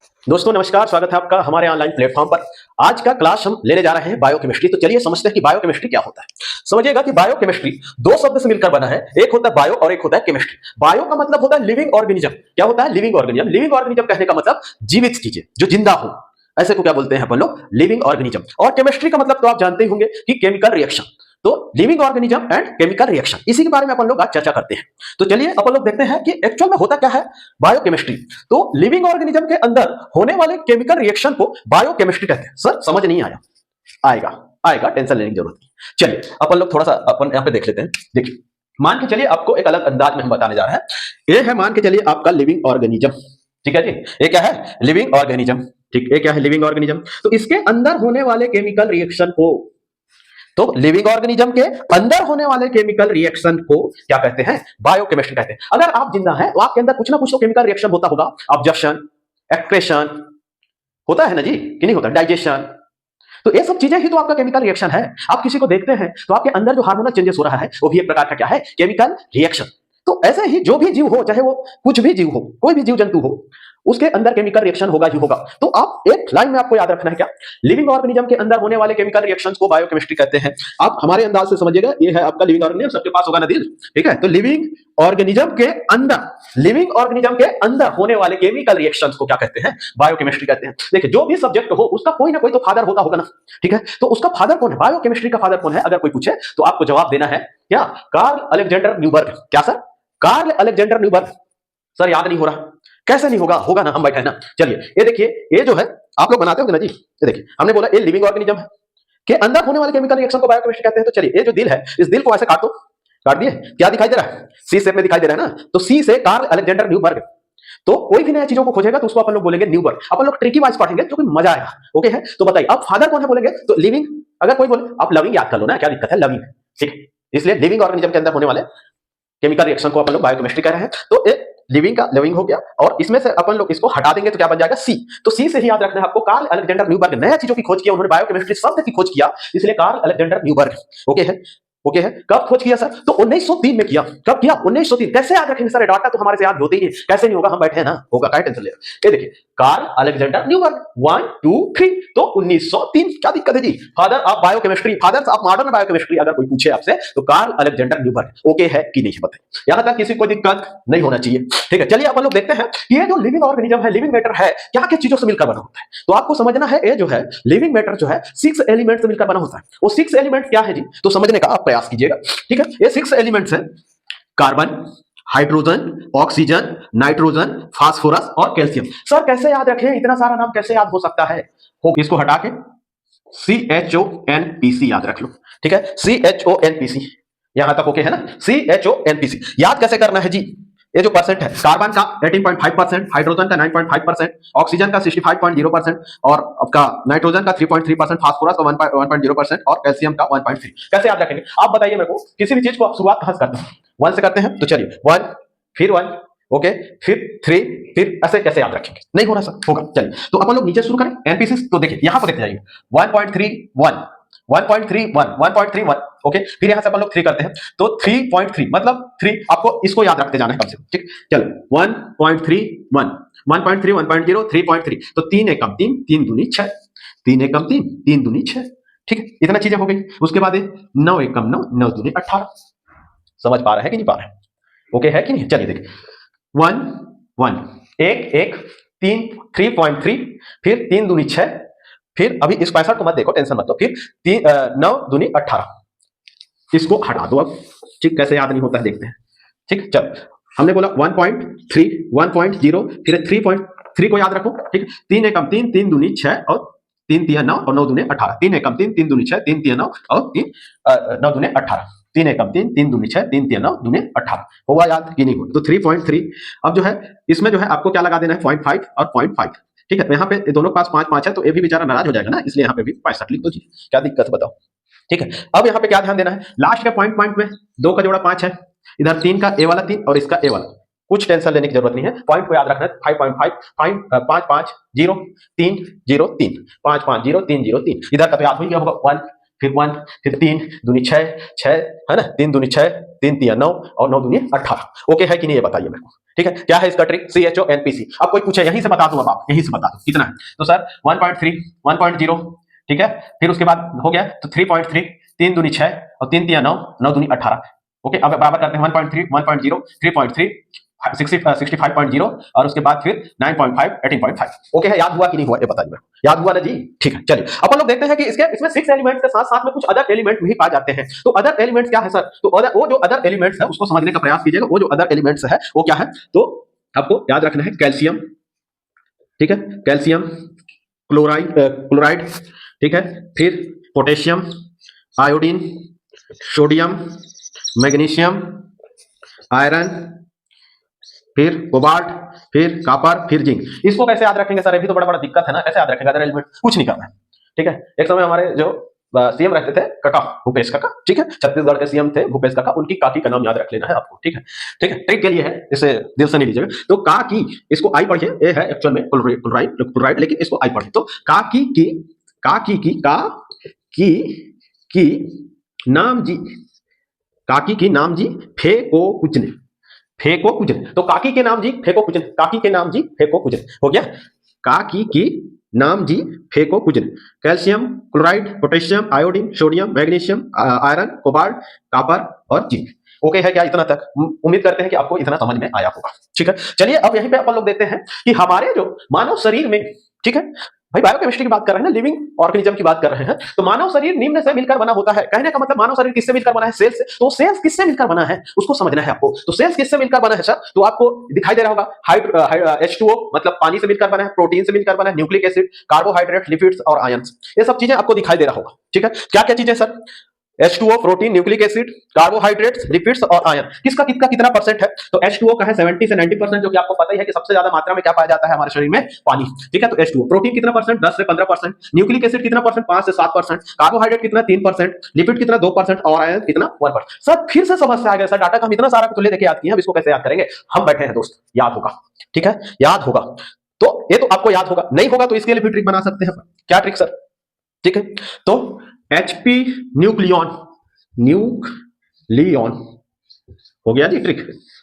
दोस्तों नमस्कार, स्वागत है आपका हमारे ऑनलाइन प्लेटफॉर्म पर। आज का क्लास हम लेने जा रहे हैं बायोकेमिस्ट्री। तो चलिए समझते हैं कि बायोकेमिस्ट्री क्या होता है। समझिएगा कि बायोकेमिस्ट्री दो शब्द से मिलकर बना है, एक होता है बायो और एक होता है केमिस्ट्री। बायो का मतलब होता है लिविंग ऑर्गेनिज्म। क्या होता है? Living organism. लिविंग ऑर्गेनिज्म कहने का मतलब जीवित चीजें जो जिंदा हो, ऐसे को क्या बोलते हैं अपन लोग? Living organism. और केमिस्ट्री का मतलब तो आप जानते ही होंगे कि केमिकल रिएक्शन। तो living organism and chemical reaction, इसी के बारे में अपन लोग आज चर्चा करते हैं। तो चलिए अपन लोग देखते हैं कि एक्चुअल में होता क्या है बायोकेमिस्ट्री। तो लिविंग ऑर्गेनिज्म के अंदर होने वाले केमिकल रिएक्शन को बायोकेमिस्ट्री कहते हैं। सर समझ नहीं आया? आएगा आएगा, टेंशन लेने की जरूरत नहीं। चलिए अपन लोग थोड़ा सा अपन यहाँ पे देख लेते हैं। देखिए, मान के चलिए आपको एक अलग अंदाज में हम बताने जा रहे हैं। ये है, मान के चलिए आपका लिविंग ऑर्गेनिज्म। ठीक है जी, ये क्या है? Living organism. ठीक, ये क्या है? Living organism. तो इसके अंदर होने वाले केमिकल रिएक्शन को, तो लिविंग ऑर्गेनिज्म के अंदर होने वाले केमिकल रिएक्शन को क्या कहते हैं? बायोकेमिस्ट्री कहते हैं। अगर आप जिंदा हैं तो आपके अंदर कुछ ना कुछ तो केमिकल रिएक्शन होता होगा। ऑब्जर्प्शन, एक्सक्रेशन होता है ना जी, कि नहीं होता? डाइजेशन। तो ये सब चीजें ही तो आपका केमिकल रिएक्शन है। आप किसी को देखते हैं तो आपके अंदर जो हार्मोनल चेंजेस हो रहा है वो भी एक प्रकार का क्या है? Chemical reaction. तो ऐसे ही जो भी जीव हो, चाहे वो कुछ भी जीव हो, कोई भी जीव जंतु हो, उसके अंदर केमिकल रिएक्शन होगा ही होगा। तो आप एक लाइन में आपको याद रखना है क्या? लिविंग ऑर्गेनिज्म के अंदर होने वाले केमिकल रिएक्शंस को बायोकेमिस्ट्री कहते हैं। आप हमारे अंदाज से समझिएगा, ये है आपका लिविंग ऑर्गेनिज्म, सबके पास होगा ना दिल? ठीक है, तो लिविंग ऑर्गेनिज्म के अंदर, लिविंग ऑर्गेनिज्म के अंदर होने वाले केमिकल रिएक्शंस को क्या कहते हैं? बायोकेमिस्ट्री कहते हैं। देखिए, जो भी सब्जेक्ट हो उसका कोई ना कोई तो फादर होता होगा ना। ठीक है, तो उसका फादर कौन है? बायोकेमिस्ट्री का फादर कौन है? अगर कोई पूछे तो आपको जवाब देना है क्या? Carl Alexander Neuberg. क्या sir? Carl Alexander Neuberg. Sir याद नहीं हो रहा? कैसे नहीं होगा? होगा ना, हम बैठे हैं ना। चलिए ये देखिए, ये जो है आप लोग बनाते होंगे ना जी। ये देखिए, हमने बोला ये लिविंग ऑर्गेनिज्म है, के अंदर होने वाले केमिकल रिएक्शन को बायोकेमिस्ट्री कहते हैं। तो चलिए, ये जो दिल है, इस दिल को ऐसे काट दो। काट दिए? क्या दिखाई दे रहा है? सी शेप में दिखाई दे रहा है ना। तो सी से कार्ल अलेक्जेंडर न्यूबर्ग। तो कोई भी नया चीजों को खोजेगा तो उसको अपन लोग बोलेंगे न्यूबर्ग। अपन लोग ट्रिकी वाइज पढ़ेंगे जो कि मजा आएगा। ओके है? तो बताइए अब फादर कौन है बोलेंगे तो लिविंग। अगर कोई बोले, आप लविंग याद कर लो ना, क्या दिक्कत है? लविंग। ठीक, इसलिए लिविंग ऑर्गेनिज्म के अंदर होने वाले केमिकल रिएक्शन को अपन लोग बायोकेमिस्ट्री कह रहे हैं। तो एक लिविंग का लिविंग हो गया, और इसमें से अपन लोग इसको हटा देंगे तो क्या बन जाएगा? सी। तो सी से ही याद रखना है आपको, कार्ल अलेक्जेंडर न्यूबर्ग। नया चीजों की खोज किया उन्होंने, बायोकेमिस्ट्री शब्द की खोज किया, इसलिए कार्ल अलेक्जेंडर न्यूबर्ग। ओके है? ओके है? कब खोज किया सर? तो 1903 में किया। कब किया? 1903। कैसे याद रखेंगे सर? डाटा तो हमारे से याद होते ही है, कैसे नहीं होगा? हम बैठे हैं ना, होगा, काय टेंशन ले रहे हो? ये देखिए, कार्ल अलेक्जेंडर न्यूबर्ग, 1 2 3, तो 1903। क्या दिक्कत है जी? Father of biochemistry, father of modern biochemistry अगर कोई पूछे आपसे तो कार्ल अलेक्जेंडर न्यूबर्ग। ओके है कि नहीं बताइए? यहां तक किसी को दिक्कत नहीं होना चाहिए। ठीक है, चलिए अपन लोग देखते हैं कि ये जो लिविंग ऑर्गेनिज्म है, लिविंग मैटर है, क्या क्या चीजों से मिलकर बना होता है। तो आपको समझना है, ये जो है लिविंग मैटर जो है 6 एलिमेंट से मिलकर बना होता है। वो 6 एलिमेंट क्या है जी? तो समझने का आप प्रयास कीजिएगा। ठीक है, ये 6 एलिमेंट्स हैं: carbon, hydrogen, oxygen, nitrogen, phosphorus और कैल्शियम। सर कैसे याद रखें? इतना सारा नाम कैसे याद हो सकता है? हो, इसको हटा के CHONPC याद रख लो। ठीक है, CHONPC। यहां तक ओके है ना? CHONPC याद कैसे करना है जी? ये जो परसेंट है, कार्बन का 18.5%, हाइड्रोजन का 9.5%, ऑक्सीजन का 65.0%, और आपका नाइट्रोजन का 3.3%, फास्फोरस का 1.0% और कैल्शियम का 1.3। कैसे याद रखेंगे आप बताइए मेरे को? किसी भी चीज को आप शुरुआत कहां से करते हैं? 1 से करते हैं। तो चलिए 1, फिर 1, ओके, फिर 3, फिर ऐसे कैसे याद रखेंगे? नहीं हो रहा सर? होगा। चलिए तो अपन लोग नीचे शुरू करें एनपीसी। तो देखिए यहां पर देखते जाइए, 1.31, 1.31, 1.31। ओके, फिर यहां से अपन लोग 3 करते हैं तो 3.3, मतलब 3। आपको इसको याद रखते जाना है कम से कम। ठीक, चलो 1.31, 1.3, 1.0, 3.3। तो 3 एकम 3, 3 दूनी 6, 3 एकम 3, 3 दूनी 6। ठीक है, इतना चीजें हो गई। उसके बाद 9 एकम 9, 9 दूनी 18। समझ पा रहे हैं कि नहीं पा रहे हैं? ओके है कि नहीं? चलिए देखिए, 1 1, 1 1, 3, 3.3, फिर 3 दूनी 6, फिर अभी इस 65 को मत देखो, टेंशन मत लो, फिर 9 दूनी 18। इसको हटा दो अब। ठीक, कैसे याद नहीं होता है देखते हैं। ठीक, चल हमने बोला 1.3, 1.0, फिर 3.3 को याद रखो। ठीक, 3 एकम 3, 3 दूनी 6 और 3 तिया 9 और 9 दूनी 18। 3 एकम 3, 3 दूनी 6, 3 तिया 9 और 9 दूनी 18। 3 एकम 3, 3 दूनी 6, 3 तिया 9 दूनी 18। होगा याद कि नहीं होगा? तो 3.3। अब जो है इसमें जो है आपको क्या लगा देना है? 0.5 और 0.5। ठीक है, तो यहाँ पे दोनों के पास 5-5 है, तो ये भी बेचारा नाराज हो जाएगा ना, इसलिए यहाँ पे भी 65 लिख दो जी। क्या दिक्कत है बताओ? ठीक है, अब यहाँ पे क्या ध्यान देना है? लास्ट के पॉइंट में 2 का जोड़ा 5 है, इधर 3 का ए वाला 3 और इसका ए वाला। कुछ टेंशन लेने की जरूरत नहीं है, पॉइंट को याद रखना है। 5.5, 5 5 0 3 0 3, 5 5 0 3 0 3। इधर का तो याद हो गया होगा 1, फिर 1, फिर 3 दूनी 6, 6 है ना, 3 दूनी 6, 3 तिया 9 और 9 दूनी 18। ओके है कि नहीं, ये बताइए मेरे को। ठीक है, क्या है इसका ट्रिक? CHONPC। अब कोई पूछे यहीं से बता दूं, अब आप यहीं से बता दो कितना है, तो सर 1.3, 1.0, ठीक है, फिर उसके बाद हो गया तो 3.3, 3 दूनी 6 और 3 तिया 9, 9 दूनी 18। ओके, अब बराबर करते हैं 1.3, 1.0, 3.3, 65.0 और उसके बाद फिर 9.5, 18.5। ओके है, याद हुआ कि नहीं हुआ, ये बताइए, याद हुआ ना जी? ठीक है, चलिए अपन लोग देखते हैं कि इसमें 6 एलिमेंट्स के साथ साथ में कुछ अदर एलिमेंट्स भी पाए जाते हैं। तो अदर एलिमेंट्स क्या है सर? तो वो जो अदर एलिमेंट्स है उसको समझने का प्रयास कीजिएगा। वो जो अदर एलिमेंट्स है वो क्या है, तो आपको याद रखना है कैल्शियम, ठीक है, कैल्शियम, क्लोराइड, ठीक है, फिर potassium, iodine, sodium, magnesium, iron, फिर कोबाल्ट, फिर कॉपर, फिर जिंक। इसको कैसे याद रखेंगे सर? ये भी तो बड़ा बड़ा दिक्कत है ना, कैसे याद रखेंगे? अदर एलिमेंट कुछ नहीं करना है, ठीक है। एक समय हमारे जो सीएम रहते थे काका, भूपेश काका, ठीक है, छत्तीसगढ़ के सीएम थे भूपेश काका, उनकी काकी का नाम याद रख लेना है आपको, ठीक है, ठीक है, ट्रिक के लिए है, इसे दिल से नहीं लीजिएगा। तो काकी, इसको आई पढ़िए, ये है एक्चुअल में क्लोराइड, लेकिन इसको आई पढ़िए। तो काकी की नाम जी, काकी की नाम जी फेको कुचने, फेको कुचने। तो काकी के नाम जी फेको कुचने, काकी के नाम जी फेको कुचने हो गया। काकी की नाम जी फेको कुचने, calcium, chloride, potassium, iodine, sodium, magnesium, iron, cobalt, copper और जिंक। ओके है क्या इतना तक? उम्मीद करते हैं कि आपको इतना समझ में आया होगा। ठीक है, चलिए अब यहीं पे अपन लोग देखते हैं कि हमारे जो मानव शरीर में, ठीक है भाई, बायोकेमिस्ट्री की बात कर रहे हैं ना, लिविंग ऑर्गेनिज्म की बात कर रहे हैं, तो मानव शरीर निम्न से मिलकर बना होता है। कहने का मतलब मानव शरीर किससे मिलकर बना है? सेल्स से। तो सेल्स किससे मिलकर बना है उसको समझना है आपको। तो सेल्स किससे मिलकर बना है सर? तो आपको दिखाई दे रहा होगा, H2O मतलब पानी से मिलकर बना है, प्रोटीन से मिलकर बना है, न्यूक्लिक एसिड, कार्बोहाइड्रेट, लिपिड्स और आयंस, ये सब चीजें आपको दिखाई दे रहा होगा। ठीक है, क्या क्या चीजें sir? H2O, protein, nucleic acid, carbohydrates, lipids और आयन। किसका कितना कितना परसेंट है? तो H2O का है 70 से 90%, जो कि आपको पता ही है कि सबसे ज्यादा मात्रा में क्या पाया जाता है हमारे शरीर में? पानी। ठीक है, तो H2O। प्रोटीन कितना परसेंट? 10 से 15%। न्यूक्लिक एसिड कितना परसेंट? 5 से 7%। कार्बोहाइड्रेट कितना? 3%। लिपिड कितना? 2% और आयन कितना? 1%। सर फिर से समझ से आ गया सर, डाटा का हम इतना सारा कुछ लेके याद किए, हम इसको कैसे याद करेंगे? हम बैठे हैं दोस्त, याद होगा। ठीक है, याद होगा। तो ये तो आपको याद होगा, नहीं होगा तो इसके लिए भी ट्रिक बना सकते हैं। क्या ट्रिक सर? ठीक है, तो HP न्यूक्लियन हो गया जी ट्रिक।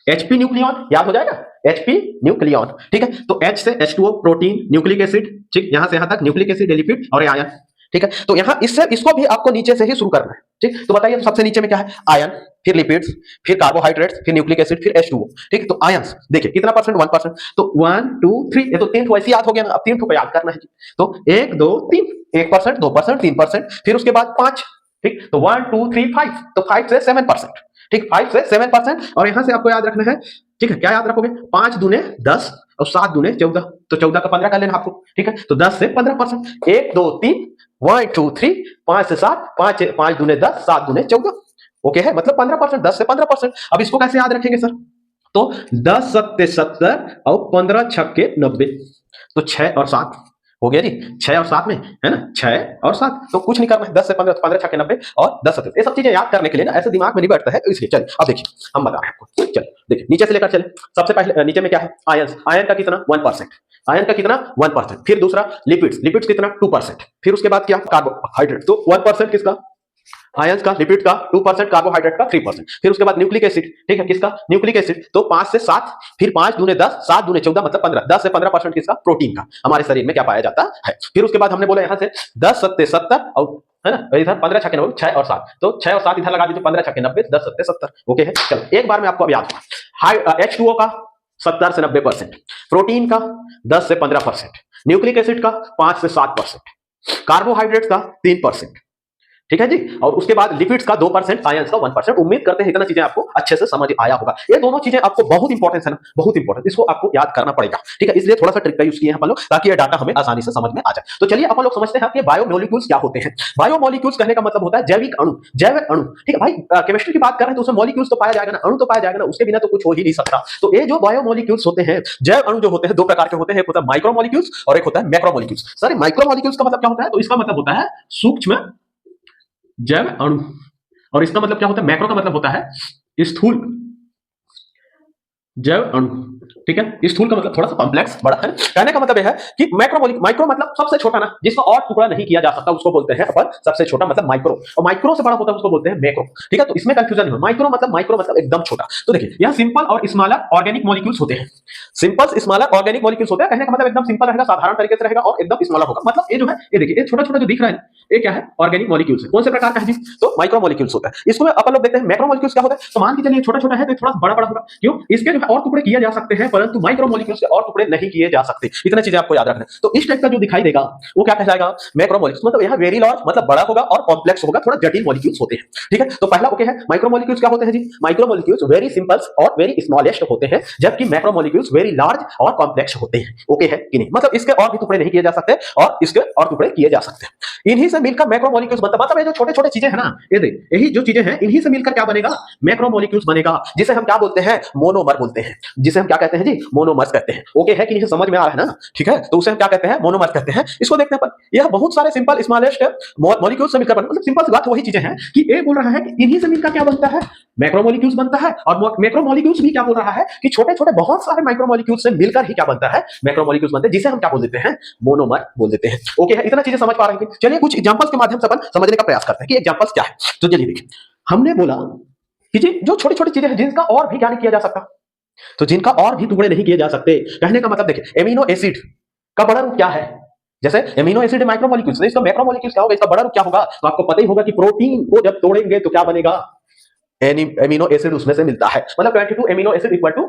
HP न्यूक्लियन याद हो जाएगा, HP न्यूक्लियन। ठीक है, तो H से H2O, प्रोटीन, न्यूक्लिक एसिड, ठीक, यहां से यहां तक न्यूक्लिक एसिड, लिपिड और आयन। ठीक है, तो यहां इससे इसको भी आपको नीचे से ही शुरू करना है। ठीक, तो बताइए तो सबसे नीचे में क्या है? आयन, फिर लिपिड्स, फिर कार्बोहाइड्रेट्स, फिर न्यूक्लिक एसिड, फिर H2O। ठीक, तो आयंस देखिए कितना परसेंट? 1%। तो 1 2 3, ये तो 3 ठो ऐसे याद हो गया ना, अब 3 ठो को याद करना है। तो 1 2 3, 1%, 2%, 3%, फिर उसके बाद 5। ठीक, तो 1 2 3 5, तो 5 से 7%। ठीक, 5 से 7%, और यहां से आपको याद रखना है। ठीक है, क्या याद रखोगे? 5 दूने 10 और 7 दूने 14, तो 14 का 15 कर लेना आपको। ठीक है, तो 10 से 15%। 1 2 3, 1 2 3, 5 से 7, 5 दूने 10, 7 दूने 14। ओके है, मतलब 15%, 10 से 15%। अब इसको कैसे याद रखेंगे सर? तो 10 सत्ते 70 और 15 छक्के 90, तो 6 और 7 हो गया जी। 6 और 7 में है ना, 6 और 7, तो कुछ नहीं करना है। 10 से 15, 15 छक्के 90 और 10 सत्ते, ये सब चीजें याद करने के लिए ना ऐसे दिमाग में नहीं बैठता है, तो इसलिए चलिए अब देखिए हम बता रहे हैं आपको। चलिए देखिए नीचे से लेकर चले। सबसे पहले नीचे में क्या है? आयन। आयन का कितना? 1%। आयन का कितना? 1%। फिर दूसरा लिपिड्स, लिपिड्स कितना? 2%। फिर उसके बाद क्या? कार्बोहाइड्रेट, तो 1% किसका? आयंस का, लिपिड का 2%, कार्बोहाइड्रेट का 3%। फिर उसके बाद न्यूक्लिक एसिड, ठीक है, किसका? न्यूक्लिक एसिड, तो 5 से 7, फिर 5 दूने 10, 7 दूने 14, मतलब 15। 10 से 15% किसका? प्रोटीन का, हमारे शरीर में क्या पाया जाता है। फिर उसके बाद हमने बोला यहां से 10 सत्ते 70 और है ना, इधर 15 छक्के 90, 6 और 7, तो 6 और 7 इधर लगा दीजिए, 15 छक्के 90, 10 सत्ते 70। ओके है, चलो एक बार में आपको अब याद होगा। H2O का 70 से 90%, प्रोटीन का 10 से 15%, न्यूक्लिक एसिड का 5 से 7%, कार्बोहाइड्रेट का 3%। ठीक है जी, और उसके बाद लिपिड्स का 2%, आयंस का 1%। उम्मीद करते हैं इतना चीजें आपको अच्छे से समझ आया होगा। ये दोनों चीजें आपको बहुत इंपॉर्टेंट है ना, बहुत इंपॉर्टेंट, इसको आपको याद करना पड़ेगा। ठीक है, इसलिए थोड़ा सा ट्रिक का यूज किए हैं अपन लोग, ताकि ये डाटा हमें आसानी से समझ में आ जाए। तो चलिए अपन लोग समझते हैं कि बायोमोलिक्यूल्स क्या होते हैं। बायोमोलिक्यूल्स कहने का मतलब होता है जैविक अणु, जैव अणु। ठीक है भाई, केमिस्ट्री की बात कर रहे हैं तो उसमें मॉलिक्यूल्स तो पाया जाएगा ना, अणु तो पाया जाएगा ना, उसके बिना तो कुछ हो ही नहीं सकता। तो ये जो बायोमोलिक्यूल्स होते हैं, जैव अणु जो होते हैं, दो प्रकार के होते हैं, एक होता है माइक्रोमोलिक्यूल्स और एक होता है मैक्रोमोलिक्यूल्स। सर माइक्रोमोलिक्यूल्स का मतलब क्या होता है? तो इसका मतलब होता है सूक्ष्म जैव अणु, और इसका मतलब क्या होता है? मैक्रो का मतलब होता है स्थूल जैव अणु। ठीक है, स्थूल का मतलब थोड़ा सा कॉम्प्लेक्स बड़ा है। कहने का मतलब यह है कि माइक्रो मतलब सबसे छोटा ना, जिसका और टुकड़ा नहीं किया जा सकता उसको बोलते हैं अपन सबसे छोटा, मतलब माइक्रो। और माइक्रो से बड़ा होता है उसको बोलते हैं मैक्रो। ठीक है, तो इसमें कंफ्यूजन नहीं हो, माइक्रो मतलब एकदम छोटा। तो देखिए यह सिंपल और स्मॉलर ऑर्गेनिक मॉलिक्यूल्स होते हैं। सिंपल स्मॉलर ऑर्गेनिक मॉलिक्यूल्स होते हैं। कहने का मतलब एकदम सिंपल रहेगा, साधारण तरीके से रहेगा और एकदम स्मॉलर होगा। मतलब ये जो है, ये देखिए ये छोटा छोटा जो दिख रहा है, ये क्या है? ऑर्गेनिक मॉलिक्यूल्स है। कौन से प्रकार का है जी? तो माइक्रो मॉलिक्यूल्स होता है। इसको अपन लोग देखते हैं मैक्रो मॉलिक्यूल्स क्या होता है। तो मान के चलिए छोटा छोटा है तो थोड़ा बड़ा बड़ा होगा, क्यों? इसके जो है और टुकड़े किए जा सकते हैं, परंतु माइक्रो मॉलिक्यूल्स के और टुकड़े नहीं किए जा सकते। इतना चीजें आपको याद रखना है। तो इस टाइप का जो दिखाई देगा वो क्या कहलाएगा? Macro molecules. मतलब यह वेरी लार्ज मतलब बड़ा होगा और कॉम्प्लेक्स होगा, थोड़ा जटिल मॉलिक्यूल्स होते हैं। ठीक है, तो पहला ओके है। माइक्रो मॉलिक्यूल्स क्या होते हैं जी? माइक्रो मॉलिक्यूल्स वेरी सिंपल और वेरी स्मॉलेस्ट होते हैं, जबकि मैक्रो मॉलिक्यूल्स वेरी लार्ज और कॉम्प्लेक्स होते हैं। ओके है कि नहीं? मतलब इसके और भी टुकड़े नहीं किए जा सकते और इसके और टुकड़े किए जा सकते हैं। इन्हीं से मिलकर मैक्रो मॉलिक्यूल्स बनता। मतलब ये जो छोटे छोटे चीजें हैं ना, ये देख, यही जो चीजें हैं इन्हीं से मिलकर क्या बनेगा? मैक्रो मॉलिक्यूल्स बनेगा, जिसे हम क्या बोलते हैं? मोनोमर बोलते हैं। जिसे हम क्या कहते हैं जी? मोनोमर्स कहते हैं। ओके है कि नहीं? समझ में आ रहा है ना? ठीक है, तो उसे हम क्या कहते हैं? मोनोमर्स कहते हैं। इसको देखते हैं अपन। यह बहुत सारे सिंपल स्मॉलेस्ट मॉलिक्यूल्स से मिलकर बना। मतलब सिंपल सी बात वही चीजें हैं कि ए बोल रहा है कि इन्हीं से मिलकर क्या बनता है? मैक्रो मॉलिक्यूल्स बनता है। और मैक्रो मॉलिक्यूल्स भी क्या बोल रहा है कि छोटे छोटे बहुत सारे माइक्रो मॉलिक्यूल्स से मिलकर ही क्या बनता है? मैक्रो मॉलिक्यूल्स बनते हैं, जिसे हम क्या बोल देते हैं? मोनोमर बोल देते हैं। ओके है, इतना चीजें समझ पा रहे हैं? चलिए कुछ एग्जांपल्स के माध्यम से अपन समझने का प्रयास करते हैं कि एग्जांपल्स क्या है। तो चलिए देखिए, हमने बोला कि जी जो छोटी छोटी चीजें हैं जिनका और भी क्या नहीं किया जा सकता, तो जिनका और भी टुकड़े नहीं किए जा सकते। कहने का मतलब देखिए, एमिनो एसिड का बड़ा रूप क्या है? जैसे एमिनो एसिड माइक्रो मॉलिक्यूल्स, इसका मैक्रो मॉलिक्यूल्स क्या होगा? इसका बड़ा रूप क्या होगा? तो आपको पता ही होगा कि प्रोटीन को जब तोड़ेंगे तो क्या बनेगा? एमिनो एसिड उसमें से मिलता है। मतलब 22 amino acid equal to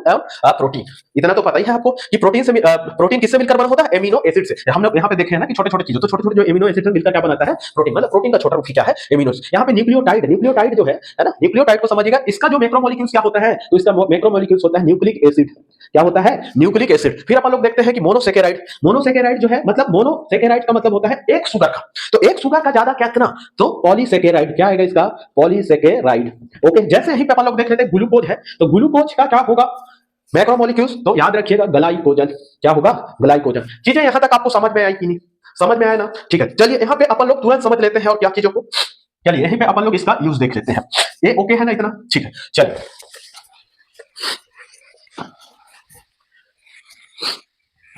protein. इतना तो पता ही है आपको कि प्रोटीन से प्रोटीन किससे मिलकर बना होता है? एमिनो एसिड से। हम लोग यहाँ पे देखे हैं ना कि छोटे छोटे चीजों, तो छोटे छोटे जो एमिनो एसिड से मिलकर क्या बनाता है? प्रोटीन। मतलब प्रोटीन का छोटा रूप क्या है? Amino acid. यहाँ पे न्यूक्लियोटाइड, न्यूक्लियोटाइड जो है ना, न्यूक्लियोटाइड को समझिएगा। इसका जो मैक्रो मॉलिक्यूल्स क्या होता है? तो इसका मैक्रो मॉलिक्यूल्स होता है न्यूक्लिक एसिड। क्या होता है? Nucleic acid. फिर अपन लोग देखते हैं कि मोनोसेकेराइड। मोनोसेकेराइड जो है, मतलब मोनोसेकेराइड का मतलब होता है एक शुगर का। तो एक शुगर का ज्यादा कितना? तो पॉलीसेकेराइड। क्या आएगा इसका? पॉलीसेकेराइड। ओके, जैसे यहीं पे अपन लोग देख लेते हैं ग्लूकोज है, तो ग्लूकोज का क्या होगा? Macro molecules. तो याद रखिएगा ग्लाइकोजन। क्या होगा? ग्लाइकोजन। चीजें यहां तक आपको समझ में आई कि नहीं? समझ में आया ना? ठीक है, चलिए यहाँ पे अपन लोग तुरंत समझ लेते हैं और क्या चीजों को। चलिए यहीं पे अपन लोग इसका यूज देख लेते हैं। ये ओके है ना इतना? ठीक है, चलिए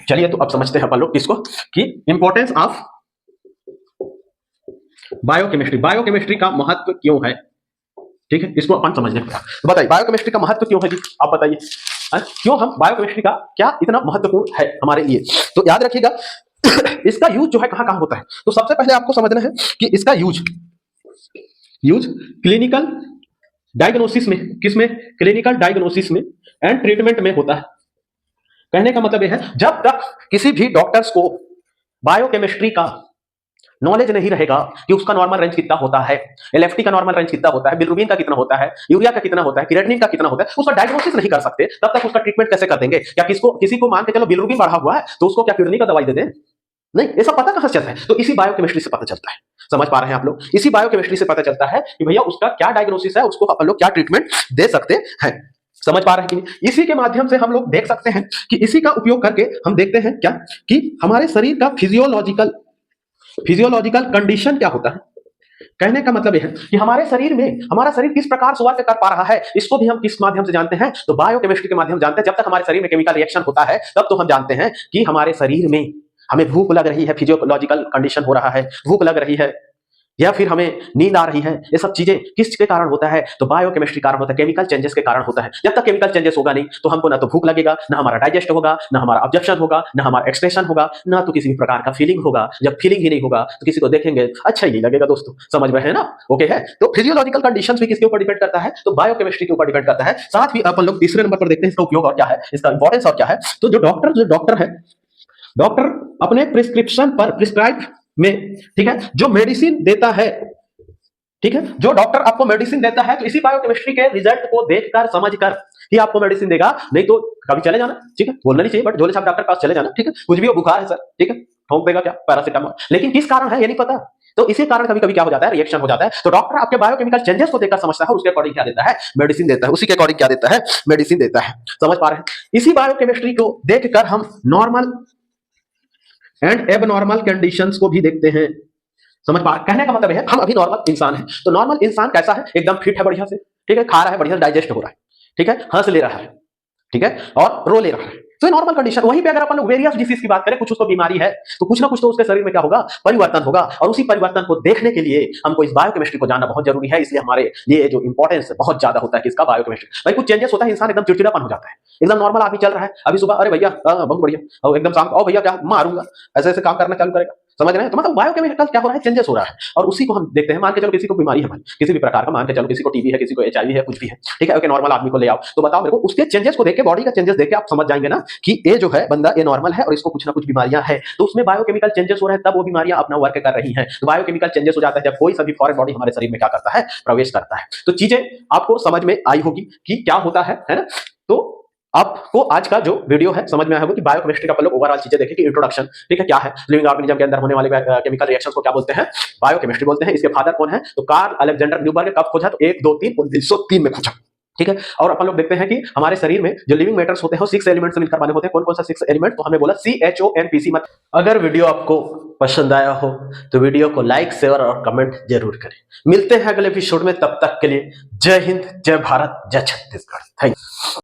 चलिए तो अब समझते हैं अपन लोग इसको कि इंपॉर्टेंस ऑफ बायोकेमिस्ट्री। बायोकेमिस्ट्री का महत्व क्यों है? ठीक है, इसको अपन समझने का। तो बताइए बायोकेमिस्ट्री का महत्व क्यों है जी? आप बताइए क्यों हम बायोकेमिस्ट्री का क्या इतना महत्वपूर्ण है हमारे लिए? तो याद रखिएगा इसका यूज जो है कहां कहां होता है। तो सबसे पहले आपको समझना है कि इसका यूज क्लिनिकल डायग्नोसिस में, किसमें? क्लिनिकल डायग्नोसिस में एंड ट्रीटमेंट में होता है। कहने का मतलब यह है, जब तक किसी भी डॉक्टर्स को बायोकेमिस्ट्री का नॉलेज नहीं रहेगा कि उसका नॉर्मल रेंज कितना होता है, एलएफटी का नॉर्मल रेंज कितना होता है, बिलिरुबिन का कितना होता है, यूरिया का कितना होता है, क्रिएटिनिन का कितना होता है, उसका डायग्नोसिस नहीं कर सकते, तब तक उसका ट्रीटमेंट कैसे कर देंगे? क्या किसी को मान के चलो बिलिरुबिन बढ़ा हुआ है तो उसको क्या किडनी का दवाई दे दें? नहीं, ये सब पता कहां से चलता है? तो इसी बायोकेमिस्ट्री से पता चलता है। समझ पा रहे हैं आप लोग? इसी बायोकेमिस्ट्री से पता चलता है कि भैया उसका क्या डायग्नोसिस है, उसको अपन लोग क्या ट्रीटमेंट दे सकते हैं। समझ पा रहे हैं कि नहीं? इसी के माध्यम से हम लोग देख सकते हैं कि इसी का उपयोग करके हम देखते हैं क्या कि हमारे शरीर का फिजियोलॉजिकल कंडीशन क्या होता है। कहने का मतलब यह है कि हमारा शरीर किस प्रकार से वर्क कर पा रहा है, इसको भी हम किस माध्यम से जानते हैं? तो बायोकेमिस्ट्री के माध्यम से जानते हैं। जब तक हमारे शरीर में केमिकल रिएक्शन होता है तब तो हम जानते हैं कि हमारे शरीर में हमें भूख लग रही है, फिजियोलॉजिकल कंडीशन हो रहा है, भूख लग रही है, या फिर हमें नींद आ रही है। ये सब चीजें किसके कारण होता है? तो बायोकेमिस्ट्री कारण होता है, केमिकल चेंजेस के कारण होता है। जब तक केमिकल चेंजेस होगा नहीं तो हमको ना तो भूख लगेगा, ना हमारा डाइजेस्ट होगा, ना हमारा ऑब्जर्प्शन होगा, ना हमारा एक्सप्रेशन होगा, ना तो किसी भी प्रकार का फीलिंग होगा। जब फीलिंग ही नहीं होगा तो किसी को देखेंगे अच्छा ही नहीं लगेगा। दोस्तों समझ में है ना? ओके है। तो फिजियोलॉजिकल कंडीशंस भी किसके ऊपर डिपेंड करता है? तो बायोकेमिस्ट्री के ऊपर डिपेंड करता है। साथ ही अपन लोग तीसरे नंबर पर देखते हैं इसका उपयोग और क्या है, इसका इंपॉर्टेंस और क्या है। तो जो डॉक्टर है, डॉक्टर अपने प्रिस्क्रिप्शन पर, प्रिस्क्राइब में, ठीक है, जो मेडिसिन देता है, ठीक है, जो डॉक्टर आपको मेडिसिन देता है, तो इसी बायोकेमिस्ट्री के रिजल्ट को देखकर समझकर ही आपको मेडिसिन देगा। नहीं तो कभी चले जाना, ठीक है, बोलना नहीं चाहिए बट झोले छाप डॉक्टर पास चले जाना, ठीक है, कुछ भी हो, बुखार है सर, ठीक है, ठोक देगा क्या? पैरासिटामोल। लेकिन किस कारण है ये नहीं पता, तो इसी कारण कभी कभी क्या हो जाता है? रिएक्शन हो जाता है। तो डॉक्टर आपके बायोकेमिकल चेंजेस को देखकर समझता है, उसके अकॉर्डिंग क्या देता है? मेडिसिन देता है। उसी के अकॉर्डिंग क्या देता है? मेडिसिन देता है। समझ पा रहे हैं? इसी बायोकेमिस्ट्री को देखकर हम नॉर्मल एंड एबनॉर्मल कंडीशंस को भी देखते हैं। समझ पा? कहने का मतलब है हम अभी नॉर्मल इंसान है, तो नॉर्मल इंसान कैसा है? एकदम फिट है, बढ़िया से, ठीक है, खा रहा है, बढ़िया से डाइजेस्ट हो रहा है, ठीक है, हंस ले रहा है, ठीक है, और रो ले रहा है, तो ये नॉर्मल कंडीशन। वहीं पे अगर अपन लोग वेरियस डिसीज की बात करें, कुछ उसको बीमारी है, तो कुछ ना कुछ तो उसके शरीर में क्या होगा, परिवर्तन होगा, और उसी परिवर्तन को देखने के लिए हमको इस बायोकेमिस्ट्री को जानना बहुत जरूरी है। इसलिए हमारे लिए जो इंपॉर्टेंस बहुत ज्यादा होता है किसका, बायोकेमिस्ट्री। भाई कुछ चेंजेस होता है, इंसान एकदम चिड़चिड़ापन हो जाता है, एकदम नॉर्मल आदमी चल रहा है, अभी सुबह अरे भैया बहुत बढ़िया, और एकदम शाम ओ भैया क्या मारूंगा, ऐसे ऐसे काम करना चालू करेगा, समझ रहे हैं। तो मतलब बायोकेमिकल क्या हो रहा है, चेंजेस हो रहा है, और उसी को हम देखते हैं। मान के चलो किसी को बीमारी है भाई, किसी भी प्रकार का, मान के चलो किसी को टीबी है, किसी को एचआईवी है, कुछ भी है, ठीक है, ओके, नॉर्मल आदमी को ले आओ, तो बताओ मेरे को उसके चेंजेस को देख के, बॉडी का चेंजेस देख के आप समझ जाएंगे ना कि ये जो है बंदा ये नॉर्मल है और इसको कुछ ना कुछ बीमारियां है। तो उसमें बायोकेमिकल चेंजेस हो रहे हैं, तब वो बीमारियां अपना वर्क कर रही हैं। तो बायोकेमिकल चेंजेस हो जाता है जब कोई सा भी फॉरेन बॉडी हमारे शरीर में क्या करता है, प्रवेश करता है। तो चीजें आपको समझ में आई होगी कि क्या होता है ना। तो आपको आज का जो वीडियो है समझ में आया होगा कि बायोकेमिस्ट्री का अपन लोग ओवरऑल चीजें देखें कि इंट्रोडक्शन, ठीक है, क्या है लिविंग ऑर्गेनिज्म के अंदर होने वाले केमिकल रिएक्शंस को क्या बोलते हैं, बायोकेमिस्ट्री बोलते हैं। इसके फादर कौन है, तो कार्ल अलेक्जेंडर न्यूबर्ग। कब खोजा, तो 1 2 3 1903 में खोजा, ठीक है। और अपन लोग देखते हैं कि हमारे शरीर में जो लिविंग मैटर्स होते हैं वो 6 एलिमेंट्स से मिलकर बने होते हैं। कौन कौन सा 6 एलिमेंट, तो हमने बोला CHONPC। मत अगर वीडियो आपको पसंद आया हो तो वीडियो को लाइक, शेयर और कमेंट जरूर करें। मिलते हैं अगले एपिसोड में, तब तक के लिए जय हिंद, जय भारत, जय छत्तीसगढ़। Thank you.